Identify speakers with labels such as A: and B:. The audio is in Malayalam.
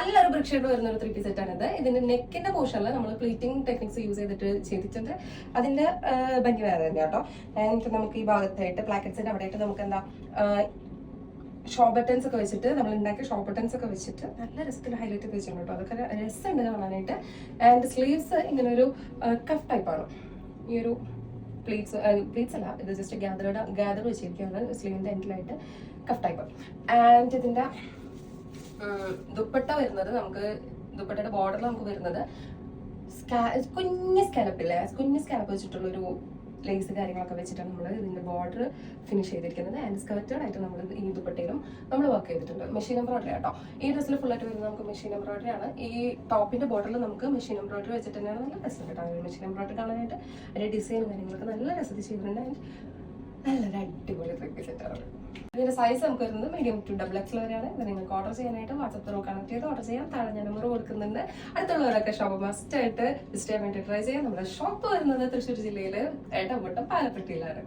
A: നല്ലൊരു ബ്രിക്ഷേഡ് വരുന്ന ഒരു 3 piece സെറ്റ് ആണിത്. ഇതിന്റെ നെക്കിന്റെ പോർഷനിൽ നമ്മൾ പ്ലീറ്റിംഗ് ടെക്നിക്സ് യൂസ് ചെയ്തിട്ടുണ്ട്. അതിന്റെ ഭംഗി വേറെ തന്നെ കേട്ടോ. ആൻഡ് നമുക്ക് ഈ ഭാഗത്തായിട്ട് പ്ലാക്കറ്റ്സിന്റെ അവിടെയായിട്ട് നമുക്ക് എന്താ ഷോ ബട്ടൺസ് ഒക്കെ വെച്ചിട്ട് നമ്മൾ ഉണ്ടാക്കിയ ഷോ ബട്ടൺസ് ഒക്കെ വെച്ചിട്ട് നല്ല രസത്തിൽ ഹൈലൈറ്റ് ചെയ്ത് വെച്ചിട്ടുണ്ട് കേട്ടോ. അതൊക്കെ രസമുണ്ട് കാണാനായിട്ട്. ആൻഡ് സ്ലീവ്സ് ഇങ്ങനെ ഒരു കഫ് ടൈപ്പാണ്. ഈ ഒരു പ്ലീറ്റ്സ് അല്ല, ഇത് ജസ്റ്റ് ഗ്യാദർ വെച്ചിരിക്കുകയാണ് സ്ലീവിന്റെ എൻഡിലായിട്ട്, കഫ് ടൈപ്പ്. ആൻഡ് ഇതിന്റെ ദുപ്പട്ട വരുന്നത് നമുക്ക് ദുപ്പട്ടയുടെ ബോർഡറിൽ നമുക്ക് വരുന്നത് കുഞ്ഞ് സ്കാലപ്പ് വെച്ചിട്ടുള്ളൊരു ലേസ് കാര്യങ്ങളൊക്കെ വെച്ചിട്ടാണ് നമ്മൾ ഇതിന്റെ ബോർഡർ ഫിനിഷ് ചെയ്തിരിക്കുന്നത്. ആൻഡ് സ്കേർട്ടഡ് ആയിട്ട് നമ്മൾ ഈ ദുപ്പട്ടയിലും നമ്മൾ വർക്ക് ചെയ്തിട്ടുണ്ട്. മെഷീൻ എംബ്രോയിഡറി ആട്ടോ. ഈ ഡ്രസ്സിൽ ഫുൾ ആയിട്ട് വരുന്നത് നമുക്ക് മെഷീൻ എംബ്രോയിഡറി ആണ്. ഈ ടോപ്പിന്റെ ബോർഡറിൽ നമുക്ക് മെഷീൻ എംബ്രോയിഡറി വെച്ചിട്ട് തന്നെയാണ് നല്ല രസം കേട്ടോ. മെഷീൻ എംബ്രോയിഡറി കാണാനായിട്ട് അതിന്റെ ഡിസൈനും കാര്യങ്ങളൊക്കെ നല്ല രസത്തിൽ ചെയ്തിട്ടുണ്ട്. ആൻഡ് നല്ലൊരു അടിപൊളി 3 piece സെറ്റാണ്. ഇതിന്റെ സൈസ് നമുക്ക് വരുന്നത് മീഡിയം ടു XXL വരെയാണ്. ഇത് നിങ്ങൾക്ക് ഓർഡർ ചെയ്യാനായിട്ട് വാട്സ്ആപ്പ് ത്രൂ കണക്ട് ചെയ്ത് ഓർഡർ ചെയ്യാം. താഴെ ഞാൻ നമ്പർ കൊടുക്കുന്നുണ്ട്. അടുത്തുള്ളവരൊക്കെ ഷോപ്പ് മസ്റ്റ് ആയിട്ട് വിസിറ്റ് ചെയ്യാൻ വേണ്ടി ട്രൈ ചെയ്യാം. നമ്മുടെ ഷോപ്പ് വരുന്നത് തൃശ്ശൂർ ജില്ലയിൽ എടവട്ടം പാലപ്പെട്ടിയിലാണ്.